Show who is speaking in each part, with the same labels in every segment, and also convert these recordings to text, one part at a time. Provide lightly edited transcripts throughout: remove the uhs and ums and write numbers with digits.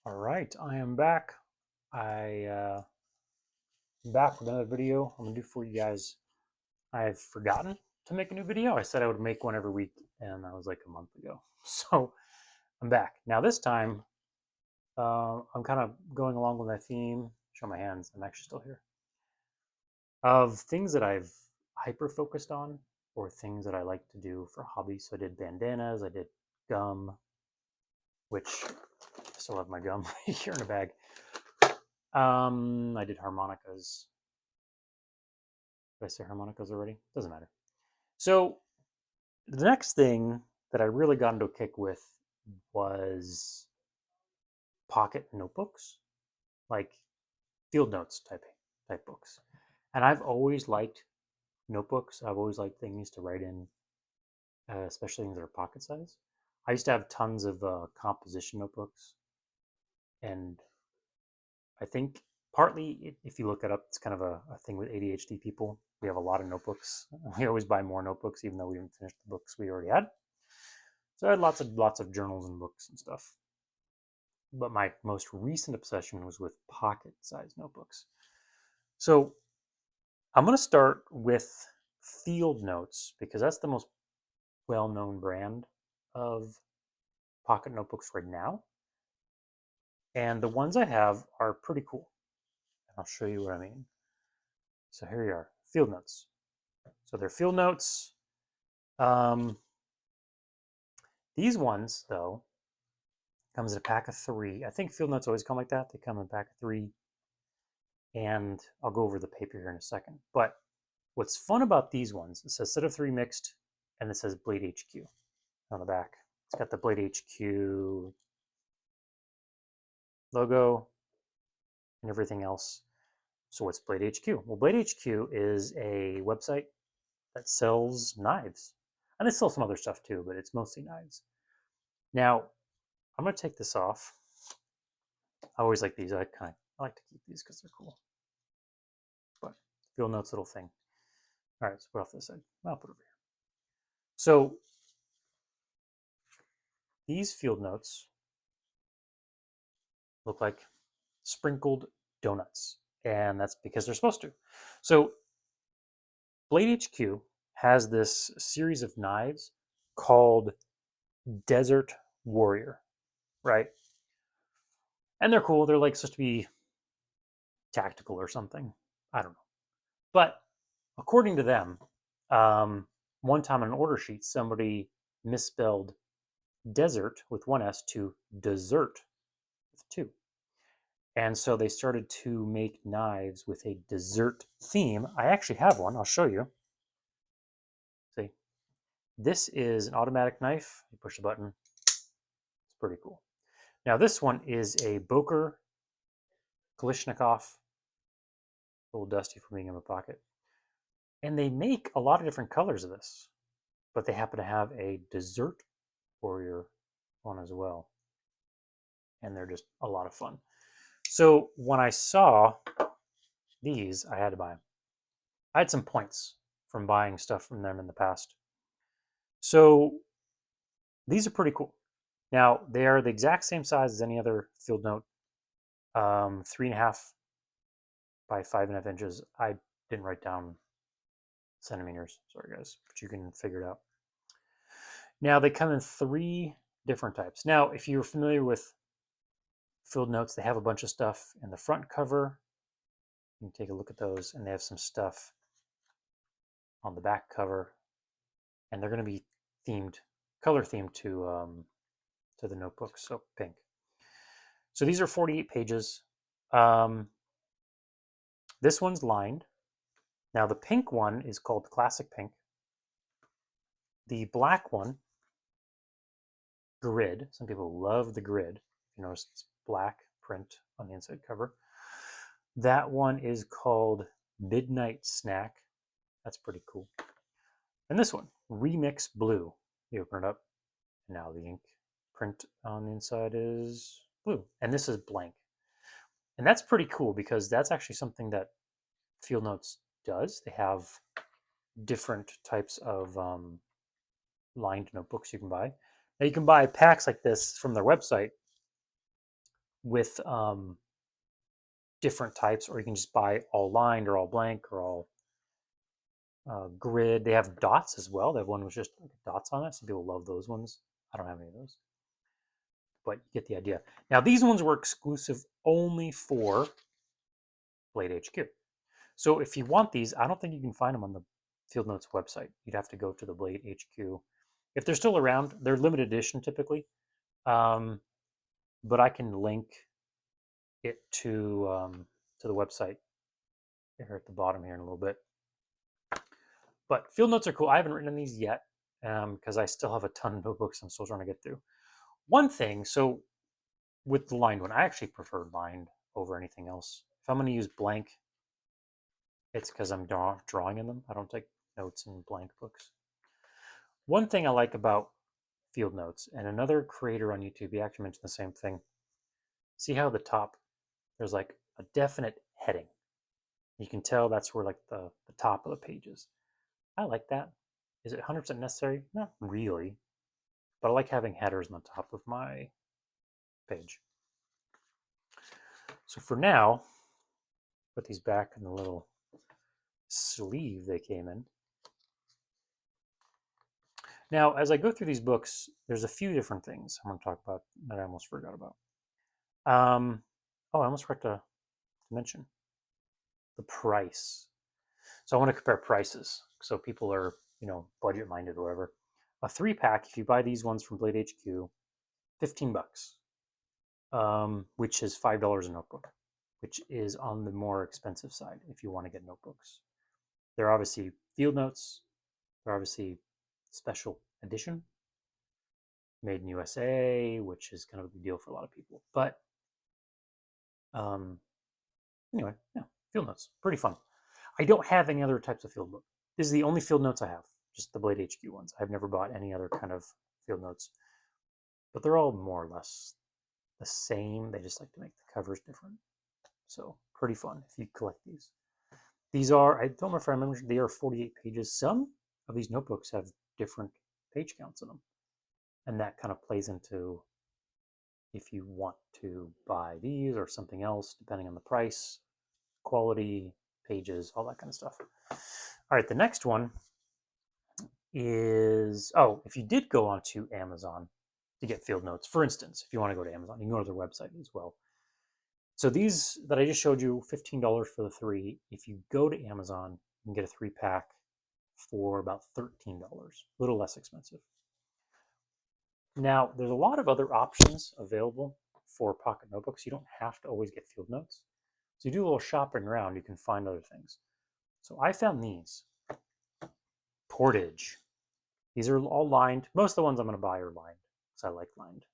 Speaker 1: All right, I am back. I'm back with another video I'm gonna do for you guys. I've forgotten to make a new video. I said I would make one every week, and that was like a month ago. So I'm back now. This time, I'm kind of going along with my theme. Show my hands. I'm actually still here. Of things that I've hyper focused on, or things that I like to do for hobbies. So I did bandanas. I did gum, which I still have my gum here in a bag. I did harmonicas. Did I say harmonicas already? Doesn't matter. So the next thing that I really got into a kick with was pocket notebooks, like field notes type books. And I've always liked notebooks. I've always liked things to write in, especially things that are pocket size. I used to have tons of composition notebooks, and I think partly, if you look it up, it's kind of a thing with ADHD people. We have a lot of notebooks. We always buy more notebooks, even though we didn't finish the books we already had. So I had lots of journals and books and stuff. But my most recent obsession was with pocket-sized notebooks. So I'm going to start with Field Notes because that's the most well-known brand of pocket notebooks right now. And the ones I have are pretty cool. And I'll show you what I mean. So here you are, Field Notes. So they're Field Notes. Um, these ones, though, comes in a pack of 3. I think Field Notes always come like that. They come in a pack of 3. And I'll go over the paper here in a second. But what's fun about these ones, it says set of 3 mixed, and it says Blade HQ on the back. It's got the Blade HQ logo and everything else. So what's Blade HQ? Well, Blade HQ is a website that sells knives. And they sell some other stuff too, but it's mostly knives. Now, I'm going to take this off. I always like these. I like to keep these because they're cool. But Field Notes little thing. All right, let's put off this side. I'll put it over here. So these Field Notes look like sprinkled donuts, and that's because they're supposed to. So Blade HQ has this series of knives called Desert Warrior, right? And they're cool. They're like supposed to be tactical or something. I don't know. But according to them, one time on an order sheet, somebody misspelled desert with one S to dessert with two. And so they started to make knives with a dessert theme. I actually have one. I'll show you. See, this is an automatic knife. You push a button. It's pretty cool. Now this one is a Boker Kalishnikov. A little dusty for being in my pocket. And they make a lot of different colors of this, but they happen to have a dessert warrior one as well. And they're just a lot of fun. So when I saw these, I had to buy them. I had some points from buying stuff from them in the past. So these are pretty cool. Now they are the exact same size as any other Field Note, 3.5 by 5.5 inches. I didn't write down centimeters, sorry guys, but you can figure it out. Now they come in 3 different types. Now, if you're familiar with Field Notes, they have a bunch of stuff in the front cover. You can take a look at those, and they have some stuff on the back cover, and they're going to be themed, color themed to the notebook, so pink. So these are 48 pages. This one's lined. Now the pink one is called Classic Pink. The black one, Grid. Some people love the grid. You notice it's black print on the inside cover. That one is called Midnight Snack. That's pretty cool. And this one, Remix Blue. You open it up, and now the ink print on the inside is blue. And this is blank. And that's pretty cool because that's actually something that Field Notes does. They have different types of lined notebooks you can buy. Now you can buy packs like this from their website with different types, or you can just buy all lined or all blank or all grid. They have dots as well. They have one with just like dots on it. Some people love those ones. I don't have any of those, but you get the idea. Now these ones were exclusive only for Blade HQ. So if you want these, I don't think you can find them on the Field Notes website. You'd have to go to the Blade HQ. If they're still around, they're limited edition typically, but I can link it to the website here at the bottom here in a little bit. But Field Notes are cool. I haven't written in these yet because I still have a ton of notebooks I'm still trying to get through. One thing, so with the lined one, I actually prefer lined over anything else. If I'm going to use blank, it's because I'm drawing in them. I don't take notes in blank books. One thing I like about Field Notes, and another creator on YouTube, he actually mentioned the same thing. See how the top, there's like a definite heading. You can tell that's where like the top of the page is. I like that. Is it 100% necessary? Not really, but I like having headers on the top of my page. So for now, put these back in the little sleeve they came in. Now, as I go through these books, there's a few different things I'm going to talk about that I almost forgot about. I almost forgot to mention the price. So I want to compare prices so people are, budget minded or whatever. A 3-pack, if you buy these ones from Blade HQ, $15, which is $5 a notebook, which is on the more expensive side if you want to get notebooks. They're obviously Field Notes. They're obviously special edition, made in USA, which is kind of a big deal for a lot of people. But anyway, yeah, Field Notes, pretty fun. I don't have any other types of field notes. This is the only Field Notes I have, just the Blade HQ ones. I've never bought any other kind of Field Notes, but they're all more or less the same. They just like to make the covers different. So pretty fun if you collect these. These are, I don't know if I remember, they are 48 pages. Some of these notebooks have different page counts in them. And that kind of plays into if you want to buy these or something else, depending on the price, quality, pages, all that kind of stuff. All right, the next one is, if you did go onto Amazon to get Field Notes, for instance, if you want to go to Amazon, you can go to their website as well. So these that I just showed you, $15 for the 3. If you go to Amazon, you can get a 3-pack for about $13, a little less expensive. Now, there's a lot of other options available for pocket notebooks. You don't have to always get Field Notes. So you do a little shopping around, you can find other things. So I found these. Portage. These are all lined. Most of the ones I'm going to buy are lined because I like lined.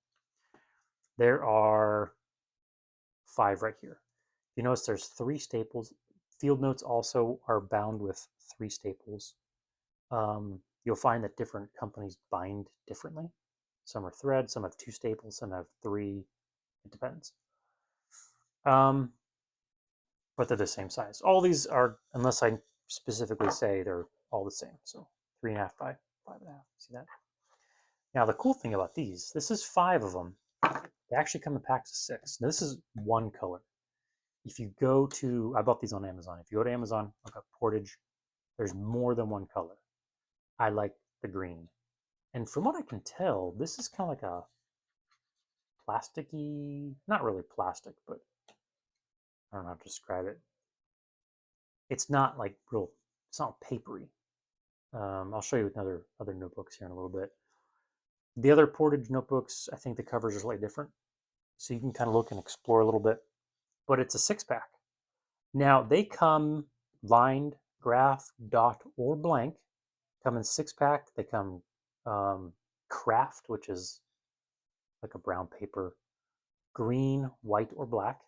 Speaker 1: There are 5 right here. You notice there's 3 staples. Field Notes also are bound with 3 staples. You'll find that different companies bind differently. Some are thread, some have 2 staples, some have 3. It depends. But they're the same size. All these are, unless I specifically say, they're all the same. So 3.5 by 5.5. See that? Now the cool thing about these, this is 5 of them. They actually come in packs of 6. Now this is one color. If you go to, I bought these on Amazon. If you go to Amazon, look up Portage, there's more than one color. I like the green. And from what I can tell, this is kind of like a plasticky, not really plastic, but I don't know how to describe it. It's not like real, it's not papery. I'll show you with other notebooks here in a little bit. The other Portage notebooks, I think the covers are slightly different. So you can kind of look and explore a little bit. But it's a 6-pack. Now they come lined, graph, dot, or blank. Come in 6-pack. They come craft, which is like a brown paper, green, white, or black.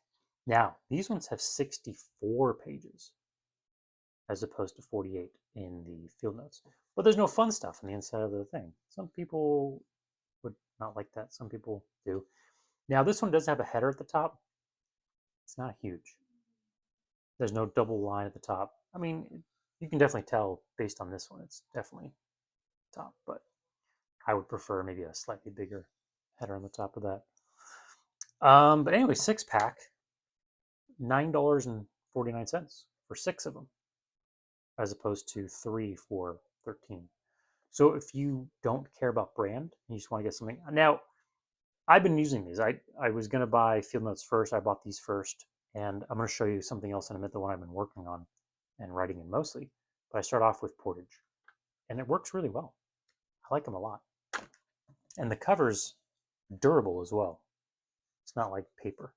Speaker 1: Now, these ones have 64 pages as opposed to 48 in the Field Notes. But there's no fun stuff on the inside of the thing. Some people would not like that. Some people do. Now, this one does have a header at the top. It's not huge. There's no double line at the top. I mean, you can definitely tell based on this one, it's definitely top, but I would prefer maybe a slightly bigger header on the top of that. But anyway, 6 pack, $9.49 for 6 of them, as opposed to 3 for 13. So if you don't care about brand, you just want to get something. Now, I've been using these. I was gonna buy Field Notes first. I bought these first, and I'm gonna show you something else in a minute. The one I've been working on and writing in mostly. But I start off with Portage, and it works really well. I like them a lot, and the cover's durable as well. It's not like paper.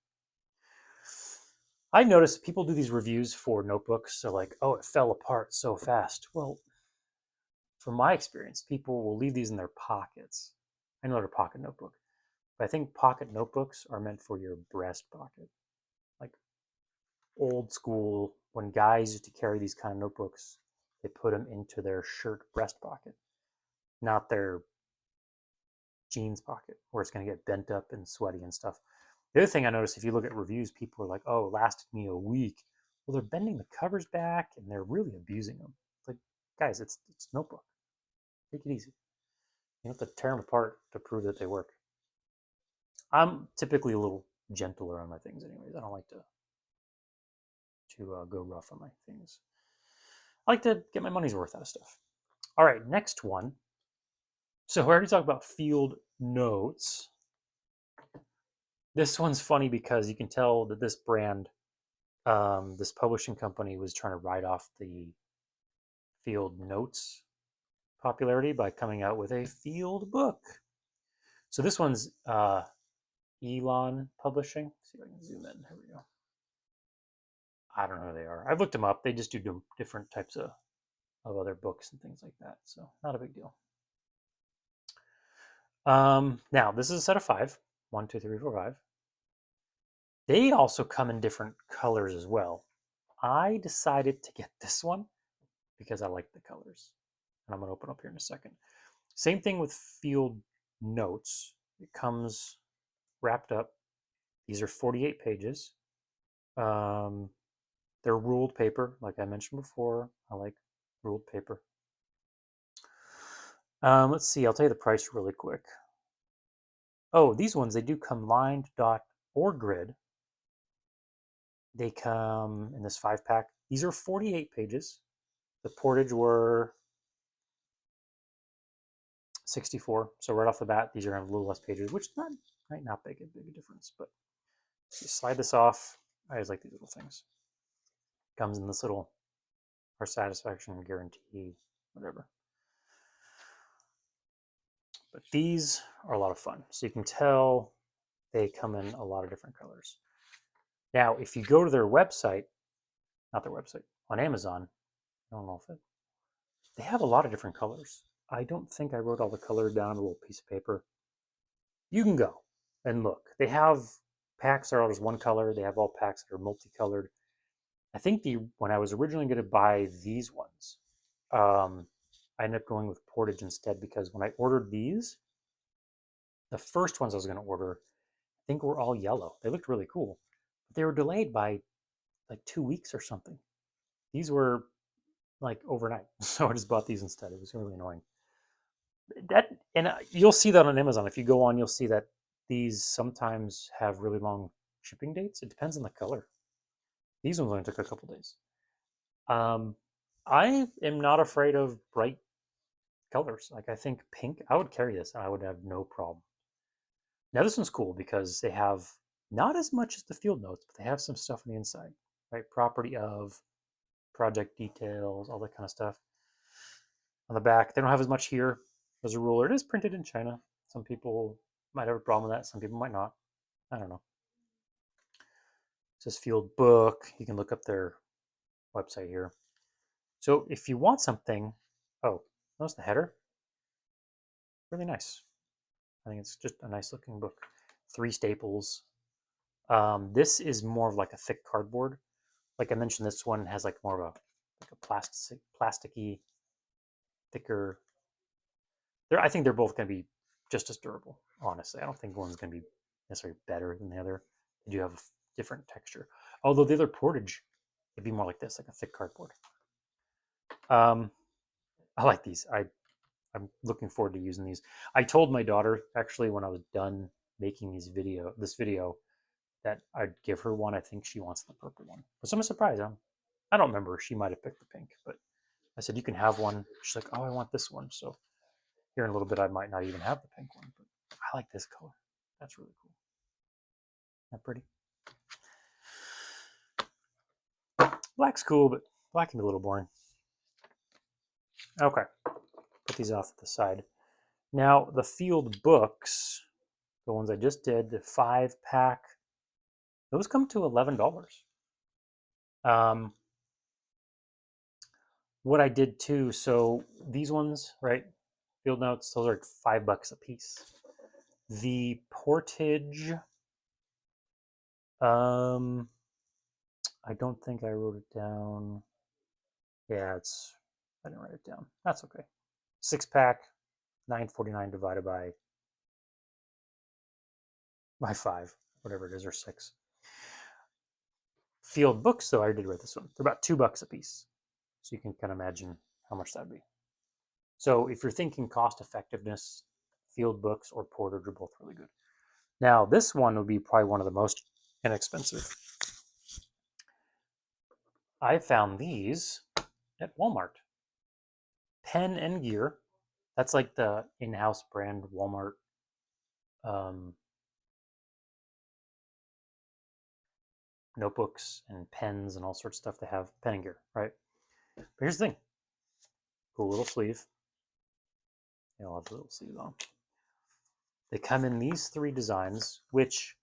Speaker 1: I noticed people do these reviews for notebooks. So like, oh, it fell apart so fast. Well, from my experience, people will leave these in their pockets. I know they're a pocket notebook, but I think pocket notebooks are meant for your breast pocket. Like old school, when guys used to carry these kind of notebooks, they put them into their shirt breast pocket, not their jeans pocket, where it's going to get bent up and sweaty and stuff. The other thing I noticed, if you look at reviews, people are like, "Oh, it lasted me a week." Well, they're bending the covers back and they're really abusing them. It's like, guys, it's notebook. Take it easy. You don't have to tear them apart to prove that they work. I'm typically a little gentler on my things, anyways. I don't like to go rough on my things. I like to get my money's worth out of stuff. All right, next one. So we already talked about field notes. This one's funny because you can tell that this brand, this publishing company, was trying to ride off the field notes popularity by coming out with a field book. So this one's Elon Publishing. Let's see if I can zoom in. Here we go. I don't know who they are. I've looked them up. They just do different types of other books and things like that. So not a big deal. Now, this is a set of 5. 1, 2, 3, 4, 5. They also come in different colors as well. I decided to get this one because I like the colors. And I'm going to open up here in a second. Same thing with field notes. It comes wrapped up. These are 48 pages. They're ruled paper, like I mentioned before. I like ruled paper. Let's see, I'll tell you the price really quick. Oh, these ones, they do come lined, dot, or grid. They come in this 5-pack. These are 48 pages. The Portage were 64. So right off the bat, these are going to have a little less pages, which might not make a big difference. But you slide this off. I always like these little things. Comes in this little our satisfaction guarantee, whatever. But these are a lot of fun. So you can tell they come in a lot of different colors. Now, if you go to their website, not their website, on Amazon, I don't know if they have a lot of different colors. I don't think I wrote all the colors down on a little piece of paper. You can go and look. They have packs that are all just one color. They have all packs that are multicolored. I think when I was originally going to buy these ones, I ended up going with Portage instead because when I ordered these, the first ones I was going to order, I think were all yellow. They looked really cool. But they were delayed by like 2 weeks or something. These were like overnight. So I just bought these instead. It was really annoying. You'll see that on Amazon. If you go on, you'll see that these sometimes have really long shipping dates. It depends on the color. These ones only took a couple days. I am not afraid of bright colors. Like I think pink, I would carry this and I would have no problem. Now this one's cool because they have not as much as the field notes, but they have some stuff on the inside, right? Property of, project details, all that kind of stuff. On the back, they don't have as much here as a ruler. It is printed in China. Some people might have a problem with that. Some people might not. I don't know. It says field book. You can look up their website here. So if you want something, oh, notice the header? Really nice. I think it's just a nice looking book. 3 staples. This is more of like a thick cardboard. Like I mentioned, this one has like more of a plasticky, thicker. I think they're both going to be just as durable. Honestly, I don't think one's going to be necessarily better than the other. They do have a different texture. Although the other Portage, it'd be more like this, like a thick cardboard. I like these. I'm looking forward to using these. I told my daughter actually when I was done making this video that I'd give her one. I think she wants the purple one. But I'm surprised. I don't remember. She might have picked the pink, but I said, you can have one. She's like, oh, I want this one. So here in a little bit, I might not even have the pink one, but I like this color. That's really cool. Isn't that pretty? Black's cool, but black can be a little boring. Okay, put these off to the side. Now, the field books, the ones I just did, the 5-pack, those come to $11. Um, what I did too, so these ones, right? Field notes, those are like $5 a piece. The portage, I don't think I wrote it down. Yeah, I didn't write it down. That's okay. 6-pack, $9.49 divided by 5, whatever it is, or 6. Field books, though, I did write this one. They're about $2 a piece. So you can kind of imagine how much that'd be. So if you're thinking cost effectiveness, field books or portage are both really good. Now, this one would be probably one of the most inexpensive. I found these at Walmart. Pen and Gear. That's like the in-house brand Walmart notebooks and pens and all sorts of stuff. They have pen and gear, right? But here's the thing. Cool little sleeve. They'll have the little sleeve on. They come in these 3 designs, which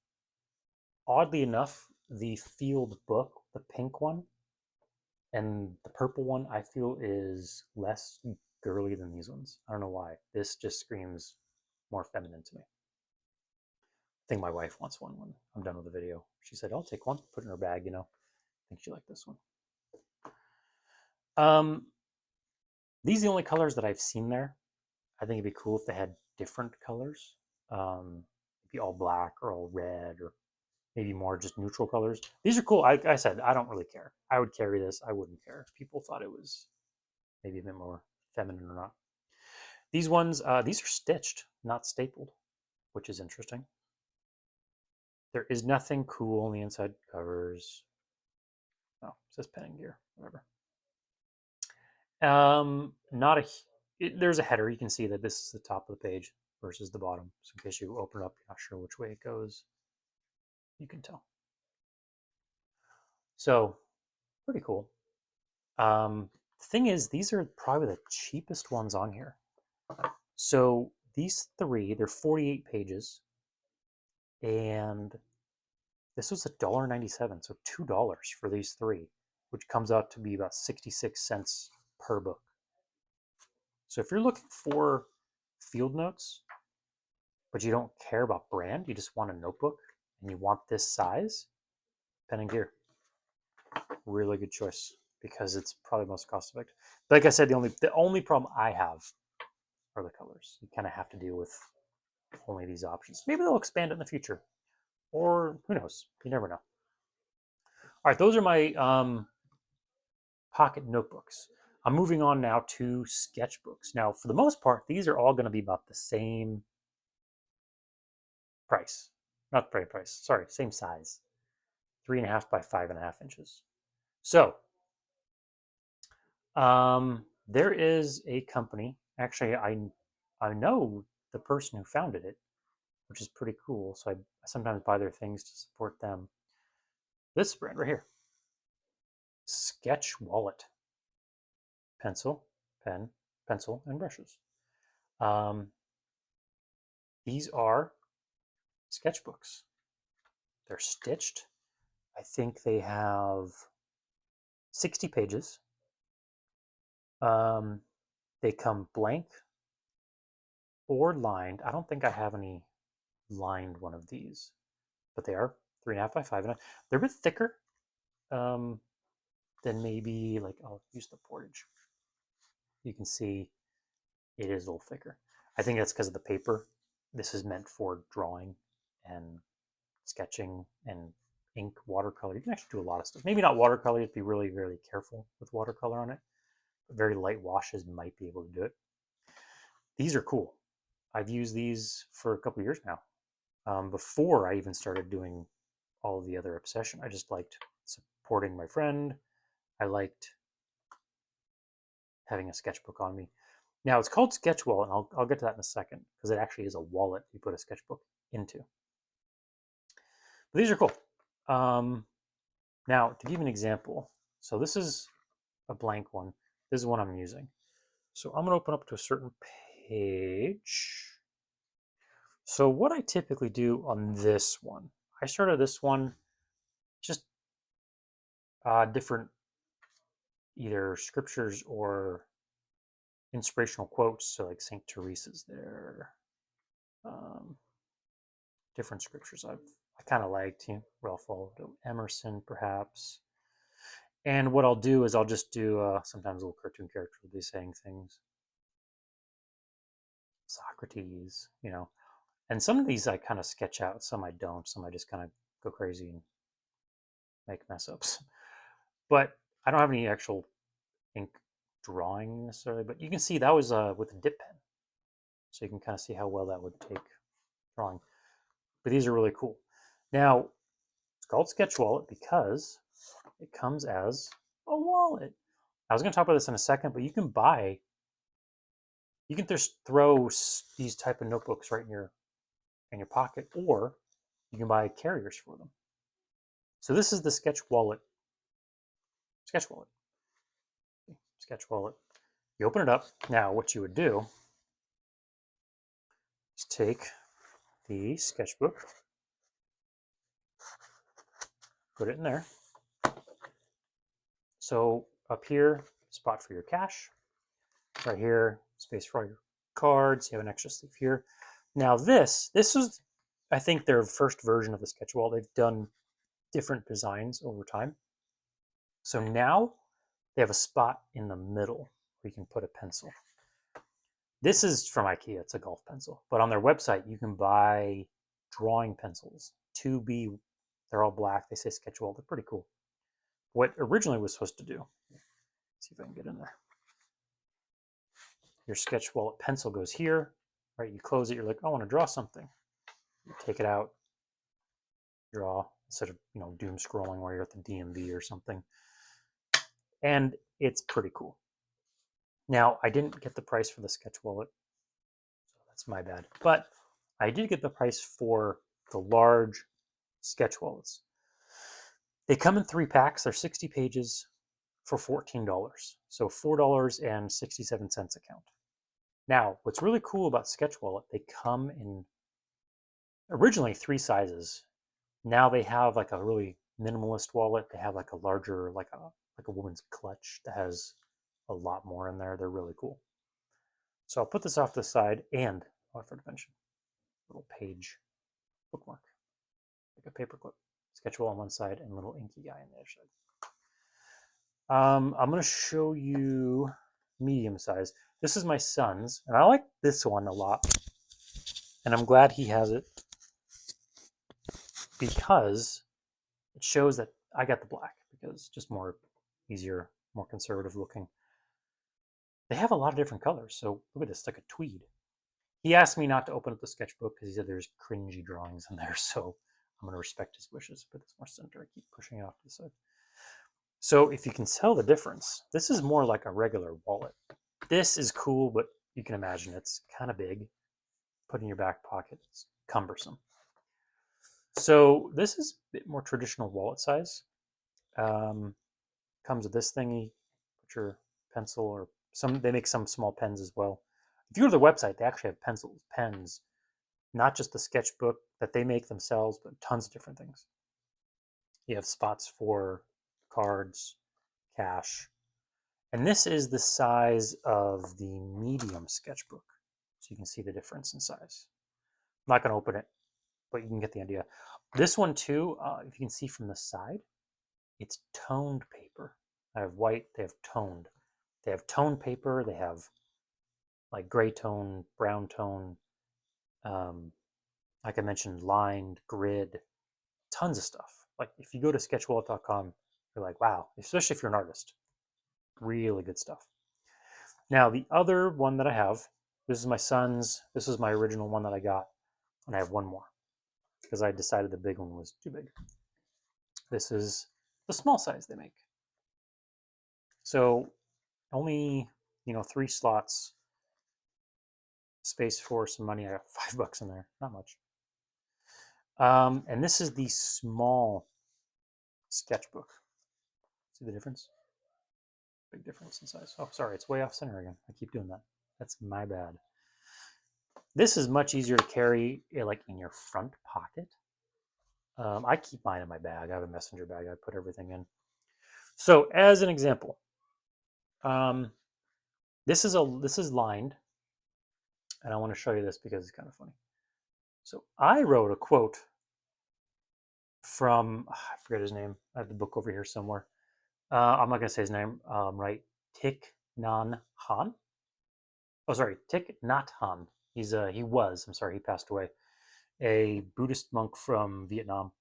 Speaker 1: oddly enough, the field book, the pink one, and the purple one, I feel is less girly than these ones. I don't know why. This just screams more feminine to me. I think my wife wants one when I'm done with the video. She said, I'll take one, put it in her bag, I think she liked this one. These are the only colors that I've seen there. I think it'd be cool if they had different colors. Maybe all black or all red or maybe more just neutral colors. These are cool. I said, I don't really care. I would carry this. I wouldn't care if people thought it was maybe a bit more feminine or not. These ones, these are stitched, not stapled, which is interesting. There is nothing cool on the inside covers. Oh, it says Pen and Gear, whatever. Not a. There's a header. You can see that this is the top of the page versus the bottom. So in case you open it up, you're not sure which way it goes, you can tell. So pretty cool. The thing is, these are probably the cheapest ones on here. So these 3, they're 48 pages, and this was $1.97, so $2 for these 3, which comes out to be about 66 cents per book. So if you're looking for field notes, but you don't care about brand, you just want a notebook and you want this size, Pen and Gear. Really good choice because it's probably most cost effective. Like I said, the only problem I have are the colors. You kind of have to deal with only these options. Maybe they'll expand it in the future, or who knows? You never know. All right, those are my pocket notebooks. I'm moving on now to sketchbooks. Now, for the most part, these are all going to be about the same price. Not price, sorry, same size. 3.5 by 5.5 inches. So, there is a company. Actually, I know the person who founded it, which is pretty cool. So I sometimes buy their things to support them. This brand right here, Sketch Wallet. Pencil, pen, pencil, and brushes. These are sketchbooks. They're stitched. I think they have 60 pages. They come blank or lined. I don't think I have any lined one of these, but they are 3.5 by 5.5. They're a bit thicker than maybe, like, I'll use the portage. You can see it is a little thicker. I think that's because of the paper. This is meant for drawing and sketching and ink, watercolor. You can actually do a lot of stuff. Maybe not watercolor. You have to be really, really careful with watercolor on it. But very light washes might be able to do it. These are cool. I've used these for a couple of years now. Before I even started doing all of the other obsession. I just liked supporting my friend. I liked having a sketchbook on me. Now it's called Sketch Wallet, and I'll get to that in a second because it actually is a wallet you put a sketchbook into. But these are cool. Now, to give an example, so this is a blank one. This is one I'm using. So I'm going to open up to a certain page. So what I typically do on this one, I started this one just different either scriptures or inspirational quotes. So like St. Teresa's there. Different scriptures I kind of liked, Ralph Waldo Emerson perhaps. And what I'll do is I'll just do sometimes a little cartoon character will be saying things. Socrates, And some of these I kind of sketch out, some I don't, some I just kind of go crazy and make mess ups. But I don't have any actual ink drawing necessarily, but you can see that was with a dip pen. So you can kind of see how well that would take drawing. But these are really cool. Now, it's called Sketch Wallet because it comes as a wallet. I was going to talk about this in a second, but you can just throw these type of notebooks right in your pocket, or you can buy carriers for them. So this is the Sketch Wallet. Sketch Wallet. Sketch Wallet. You open it up. Now, what you would do is take the sketchbook, put it in there. So up here, spot for your cash. Right here, space for all your cards. You have an extra sleeve here. Now this is, I think, their first version of the Sketch Wallet. They've done different designs over time. So now they have a spot in the middle where you can put a pencil. This is from IKEA. It's a golf pencil. But on their website, you can buy drawing pencils. 2B, they're all black. They say Sketch Wallet. They're pretty cool. What originally was supposed to do, let's see if I can get in there. Your Sketch Wallet pencil goes here, right? You close it. You're like, I want to draw something. You take it out, draw, instead of doom scrolling where you're at the DMV or something. And it's pretty cool. Now, I didn't get the price for the Sketch Wallet, so that's my bad. But I did get the price for the large Sketch Wallets. They come in 3 packs. They're 60 pages for $14. So $4.67 a count. Now, what's really cool about Sketch Wallet, they come in originally 3 sizes. Now they have like a really minimalist wallet. They have like a larger, like a woman's clutch that has a lot more in there. They're really cool. So I'll put this off to the side, and I forgot to mention, little page bookmark, like a paper clip. Sketch Wallet on one side and little inky guy on the other side. I'm going to show you medium size. This is my son's, and I like this one a lot. And I'm glad he has it because it shows that I got the black, because it's just more easier, more conservative looking. They have a lot of different colors. So look at this, it's like a tweed. He asked me not to open up the sketchbook because he said there's cringy drawings in there. So I'm going to respect his wishes. Put this more center. I keep pushing it off to the side. So if you can tell the difference, this is more like a regular wallet. This is cool, but you can imagine it's kind of big. Put in your back pocket. It's cumbersome. So this is a bit more traditional wallet size. Comes with this thingy. Put your pencil, or they make some small pens as well. If you go to their website, they actually have pencils, pens, not just the sketchbook that they make themselves, but tons of different things. You have spots for cards, cash. And this is the size of the medium sketchbook. So you can see the difference in size. I'm not going to open it, but you can get the idea. This one too, if you can see from the side, it's toned paper. I have white, they have toned. They have toned paper, they have like gray tone, brown tone, like I mentioned, lined, grid, tons of stuff. Like if you go to sketchwallet.com, you're like, wow, especially if you're an artist, really good stuff. Now, the other one that I have, this is my son's, this is my original one that I got, and I have one more because I decided the big one was too big. This is the small size they make. So only, 3 slots, space for some money. I got $5 in there, not much. And this is the small sketchbook. See the difference? Big difference in size. Oh, sorry, it's way off center again. I keep doing that. That's my bad. This is much easier to carry, like in your front pocket. I keep mine in my bag. I have a messenger bag. I put everything in. So, as an example, um, this is lined, and I want to show you this because it's kind of funny. So, I wrote a quote from I forget his name. I have the book over here somewhere. I'm not gonna say his name right. Thich Nhat Hanh. Oh, sorry, Thich Nhat Hanh. He was. I'm sorry, he passed away. A Buddhist monk from Vietnam.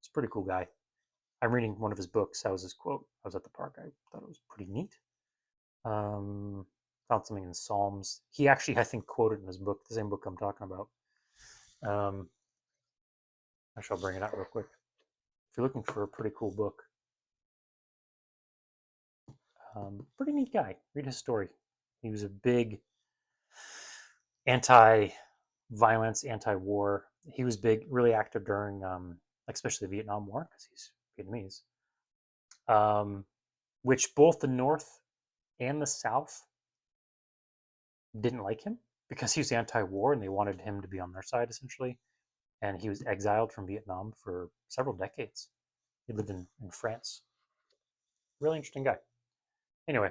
Speaker 1: He's a pretty cool guy. I'm reading one of his books. That was his quote. I was at the park. I thought it was pretty neat. Um, Found something in Psalms. He actually, I think, quoted in his book, the same book I'm talking about. Um, I shall bring it out real quick. If you're looking for a pretty cool book, pretty neat guy. Read his story. He was a big anti-violence, anti-war. He was big, really active during, especially the Vietnam War, because he's Vietnamese. Which both the North and the South didn't like him because he was anti-war and they wanted him to be on their side essentially. And he was exiled from Vietnam for several decades. He lived in France. Really interesting guy. Anyway,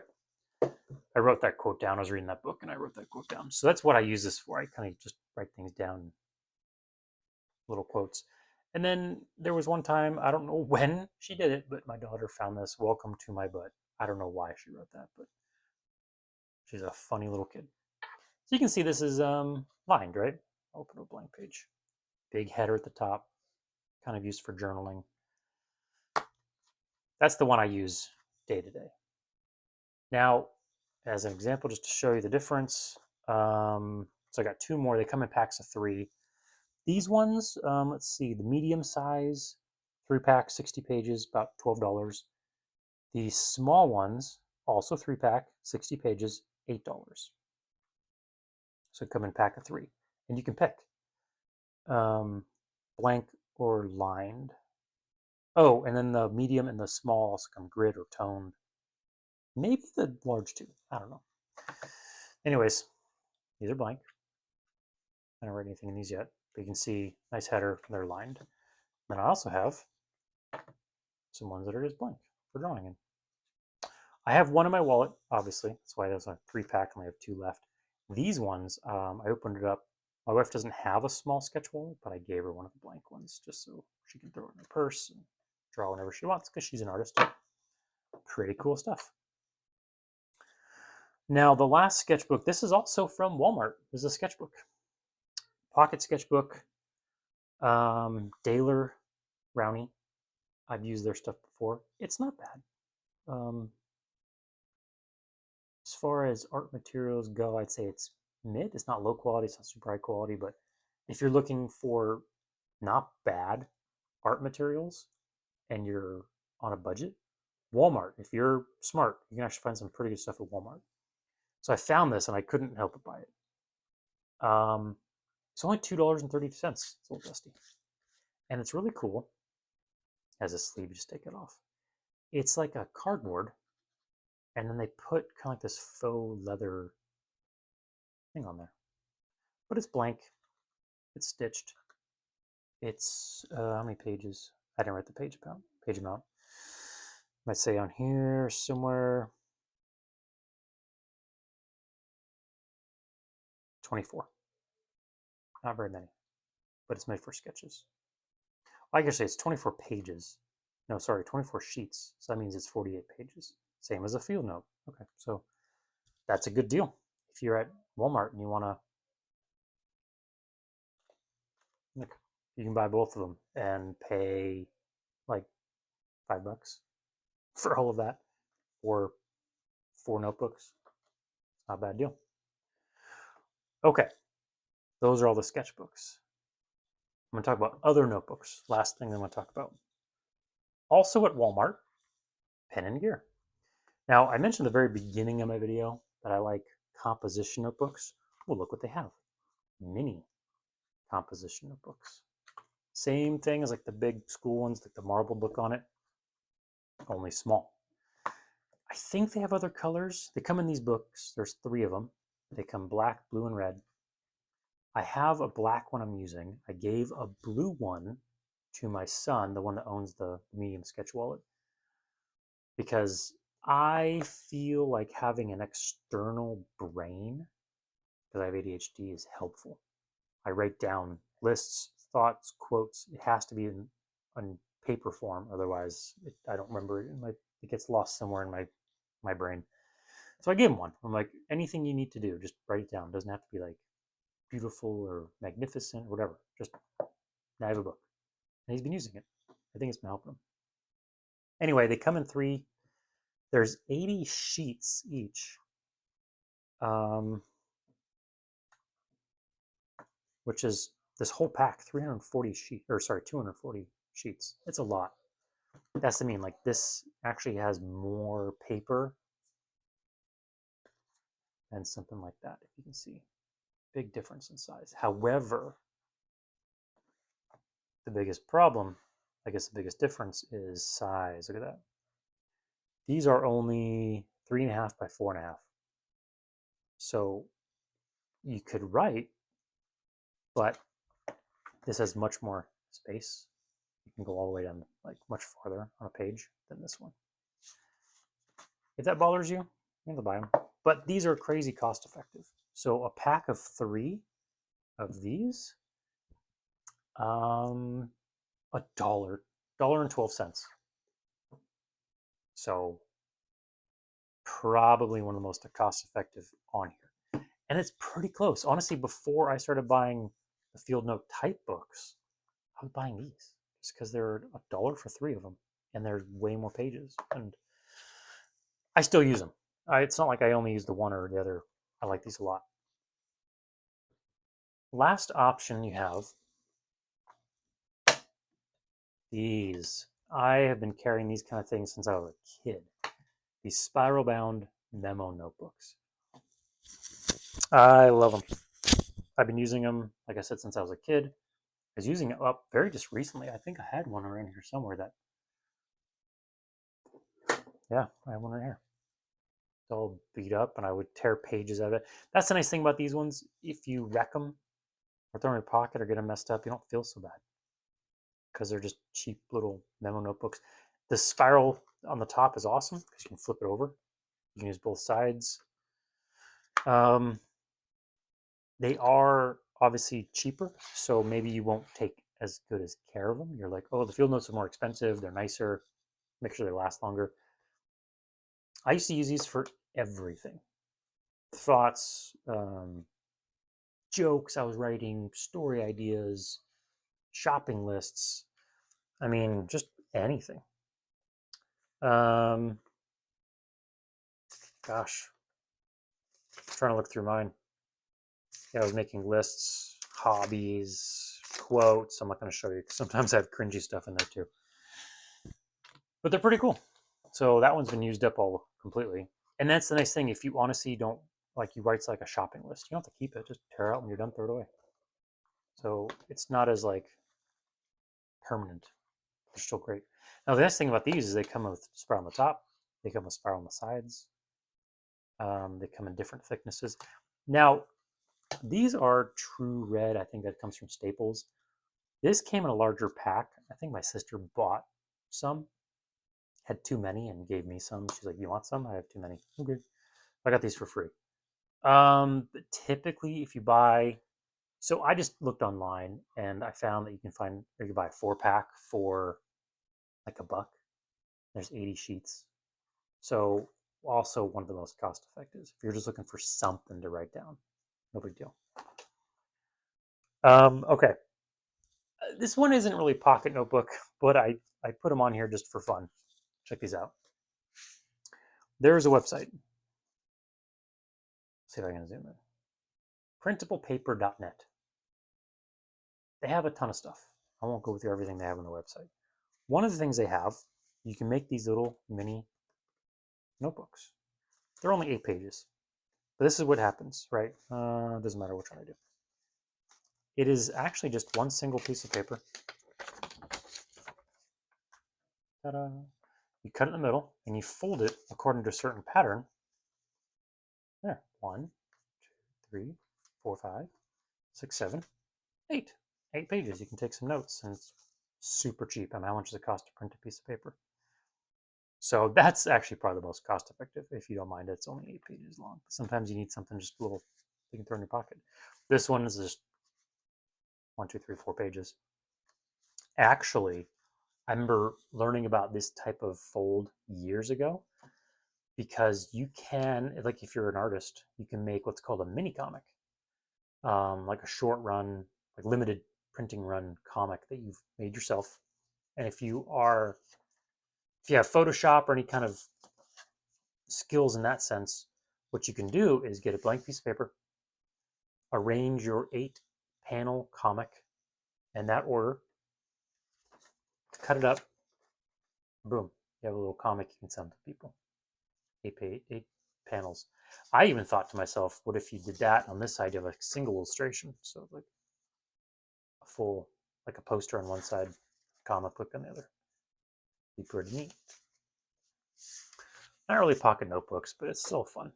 Speaker 1: I wrote that quote down. I was reading that book and I wrote that quote down. So that's what I use this for. I kind of just write things down, little quotes. And then there was one time, I don't know when she did it, but my daughter found this, "Welcome to my butt." I don't know why she wrote that, but she's a funny little kid. So you can see this is lined, right? Open a blank page. Big header at the top, kind of used for journaling. That's the one I use day to day. Now, as an example, just to show you the difference, so I got two more. They come in packs of 3. These ones, let's see, the medium size, 3-pack, 60 pages, about $12. The small ones, also 3-pack, 60 pages, $8. So come in pack of 3, and you can pick blank or lined. Oh, and then the medium and the small also come grid or toned. Maybe the large too. I don't know. Anyways, these are blank. I don't write anything in these yet, but you can see nice header. They're lined. Then I also have some ones that are just blank for drawing in. I have one in my wallet, obviously. That's why there's a 3-pack. I only have 2 left. These ones, I opened it up. My wife doesn't have a small sketch wallet, but I gave her one of the blank ones just so she can throw it in her purse and draw whenever she wants because she's an artist. Pretty cool stuff. Now, the last sketchbook, this is also from Walmart. This is a sketchbook. Pocket sketchbook. Daler Rowney. I've used their stuff before. It's not bad. As far as art materials go, I'd say it's mid. It's not low quality, it's not super high quality, but if you're looking for not bad art materials and you're on a budget, Walmart, if you're smart, you can actually find some pretty good stuff at Walmart. So I found this and I couldn't help but buy it. It's only $2.32. It's a little dusty. And it's really cool. As a sleeve, you just take it off. It's like a cardboard, and then they put kind of like this faux leather thing on there. But it's blank. It's stitched. It's how many pages? I didn't write the page amount. Page amount. Might say on here somewhere 24. Not very many, but it's made for sketches. I can say it's 24 pages. No, sorry, 24 sheets. So that means it's 48 pages. Same as a field note. Okay, so that's a good deal. If you're at Walmart and you want to, look, you can buy both of them and pay like $5 for all of that, or 4 notebooks. Not a bad deal. Okay, those are all the sketchbooks. I'm going to talk about other notebooks. Last thing I'm going to talk about. Also at Walmart, Pen and Gear. Now, I mentioned at the very beginning of my video that I like composition notebooks. Well, look what they have. Mini composition notebooks. Same thing as like the big school ones, like the marble book on it, only small. I think they have other colors. They come in these books. There's 3 of them. They come black, blue, and red. I have a black one I'm using. I gave a blue one to my son, the one that owns the medium sketch wallet, because I feel like having an external brain, because I have ADHD, is helpful. I write down lists, thoughts, quotes. It has to be in paper form, otherwise I don't remember it. It gets lost somewhere in my brain. So I gave him one. I'm like, anything you need to do, just write it down. It doesn't have to be like beautiful or magnificent or whatever. Just, I have a book. And he's been using it. I think it's been helping him. Anyway, they come in 3. There's 80 sheets each, which is this whole pack, 340 sheets, or sorry, 240 sheets. It's a lot. That's the mean. Like this actually has more paper than something like that, if you can see. Big difference in size. However, the biggest problem, I guess the biggest difference is size. Look at that. These are only 3.5 by 4.5. So you could write, but this has much more space. You can go all the way down, like much farther on a page than this one. If that bothers you, you have to buy them. But these are crazy cost effective. So a pack of 3 of these, $1.12. So probably one of the most cost effective on here. And it's pretty close. Honestly, before I started buying the Field Note type books, I was buying these just because they're $1 for 3 of them, and there's way more pages. And I still use them. It's not like I only use the one or the other. I like these a lot. Last option you have these. I have been carrying these kind of things since I was a kid. These spiral bound memo notebooks. I love them. I've been using them, like I said, since I was a kid. I was using it up very just recently. I think I had one around here somewhere that, yeah, I have one right here. It's all beat up, and I would tear pages out of it. That's the nice thing about these ones. If you wreck them or throw them in your pocket or get them messed up, you don't feel so bad because they're just cheap little memo notebooks. The spiral on the top is awesome because you can flip it over. You can use both sides. Um, they are obviously cheaper, so maybe you won't take as good as care of them. You're like, oh, the field notes are more expensive. They're nicer. Make sure they last longer. I used to use these for everything. Thoughts, jokes I was writing, story ideas, shopping lists. I mean, just anything. Um, gosh, I'm trying to look through mine. Yeah, I was making lists, hobbies, quotes. I'm not going to show you because sometimes I have cringy stuff in there too. But they're pretty cool. So that one's been used up all completely. And that's the nice thing. If you honestly don't like, you write like a shopping list, you don't have to keep it. Just tear it out when you're done, throw it away. So it's not as like permanent. They're still great. Now the nice thing about these is they come with spiral on the top. They come with spiral on the sides. They come in different thicknesses. Now these are true red. I think that comes from Staples. This came in a larger pack. I think my sister bought some, had too many, and gave me some. She's like, "You want some? I have too many." Okay, I got these for free. But typically, if you buy, so I just looked online and I found that you can find, or you can buy a 4-pack for like $1. There's 80 sheets. So also one of the most cost effective. If you're just looking for something to write down, no big deal. Okay. This one isn't really pocket notebook, but I put them on here just for fun. Check these out. There's a website. Let's see if I can zoom in. Printablepaper.net. They have a ton of stuff. I won't go through everything they have on the website. One of the things they have you can make these little mini notebooks. They're only 8 pages. But this is what happens, right? Doesn't matter which one I do. It is actually just one single piece of paper. Ta-da. You cut it in the middle and you fold it according to a certain pattern. There, 1, 2, 3, 4, 5, 6, 7, 8. 8 pages. You can take some notes, and it's super cheap. I mean, how much does it cost to print a piece of paper? So that's actually probably the most cost effective. If you don't mind, it's only 8 pages long. Sometimes you need something just a little you can throw in your pocket. This one is just 1, 2, 3, 4 pages. Actually, I remember learning about this type of fold years ago because you can, like if you're an artist, you can make what's called a mini comic, like a short run, like limited printing run comic that you've made yourself. And if you have Photoshop or any kind of skills in that sense, what you can do is get a blank piece of paper, arrange your 8-panel comic in that order, cut it up, boom, you have a little comic you can send to people. 8 panels. I even thought to myself, what if you did that on this side, you have a single illustration, so like a full, like a poster on one side, comic book on the other. Be pretty neat. Not really pocket notebooks, but it's still fun.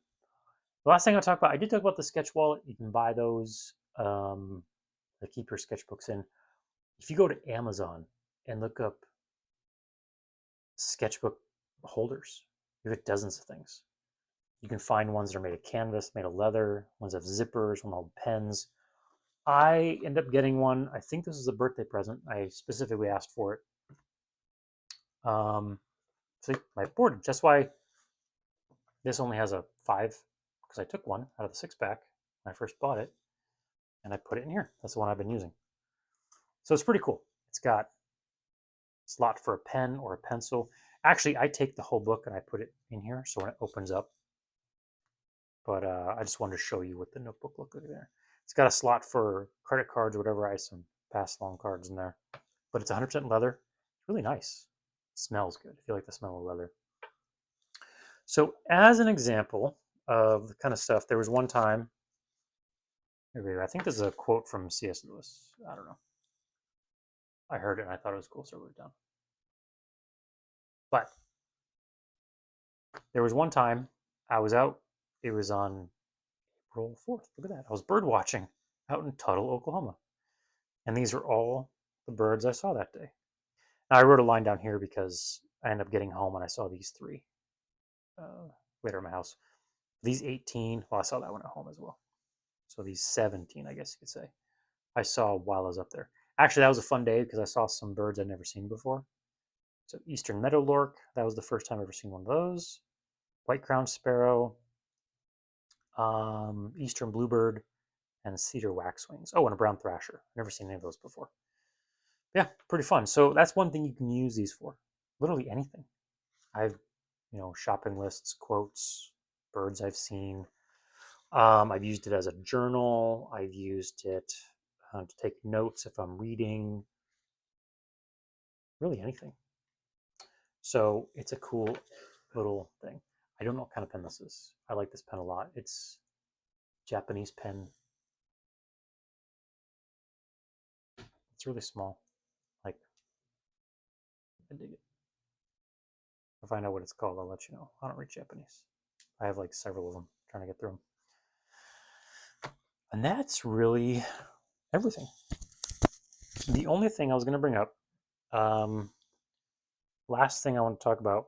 Speaker 1: The last thing I'll talk about, I did talk about the sketch wallet. You can buy those to keep your sketchbooks in. If you go to Amazon and look up sketchbook holders, you get dozens of things. You can find ones that are made of canvas, made of leather, ones that have zippers, one hold pens. I end up getting one. I think this is a birthday present. I specifically asked for it. See, my board. That's why this only has a 5, because I took one out of the 6-pack when I first bought it, and I put it in here. That's the one I've been using. So it's pretty cool. It's got a slot for a pen or a pencil. Actually, I take the whole book and I put it in here, so when it opens up. But I just wanted to show you what the notebook looks like there. It's got a slot for credit cards or whatever. I have some pass along cards in there. But it's 100% leather. It's really nice. It smells good. I feel like the smell of leather. So as an example of the kind of stuff, there was one time, I think this is a quote from C.S. Lewis. I don't know. I heard it and I thought it was cool, so I wrote it down. But there was one time I was out. It was on April 4th. Look at that. I was bird watching out in Tuttle, Oklahoma. And these are all the birds I saw that day. Now, I wrote a line down here because I ended up getting home and I saw these 3 later at my house. These 18, well, I saw that one at home as well. So these 17, I guess you could say, I saw while I was up there. Actually, that was a fun day because I saw some birds I'd never seen before. So eastern meadowlark, that was the first time I've ever seen one of those. White-crowned sparrow, eastern bluebird, and cedar waxwings. Oh, and a brown thrasher. I've never seen any of those before. Yeah, pretty fun. So that's one thing you can use these for. Literally anything. I've, shopping lists, quotes, birds I've seen. I've used it as a journal. I've used it to take notes if I'm reading. Really anything. So it's a cool little thing. I don't know what kind of pen this is. I like this pen a lot. It's Japanese pen. It's really small. Like, I dig it. If I know what it's called, I'll let you know. I don't read Japanese. I have like several of them, trying to get through them. And that's really everything. The only thing I was going to bring up, last thing I want to talk about,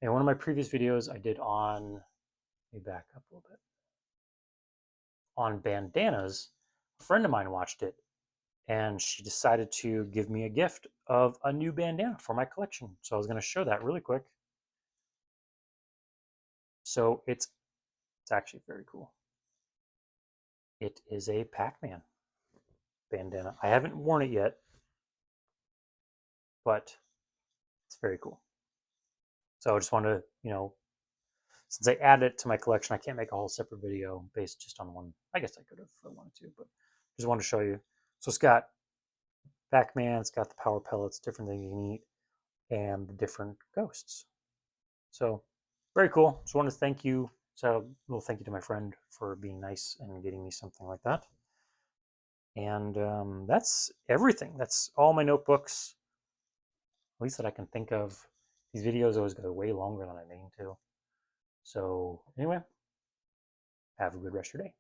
Speaker 1: in one of my previous videos I did on, let me back up a little bit, on bandanas, a friend of mine watched it and she decided to give me a gift of a new bandana for my collection. So I was going to show that really quick. So it's actually very cool. It is a Pac-Man bandana. I haven't worn it yet, but it's very cool. So I just wanted to, since I added it to my collection, I can't make a whole separate video based just on one. I guess I could have if I wanted to, but just wanted to show you. So it's got Pac-Man, it's got the power pellets, different things you can eat. and the different ghosts. So very cool. Just wanted to thank you. So a little thank you to my friend for being nice and getting me something like that. And that's everything. That's all my notebooks, at least that I can think of. These videos always go way longer than I mean to. So anyway, have a good rest of your day.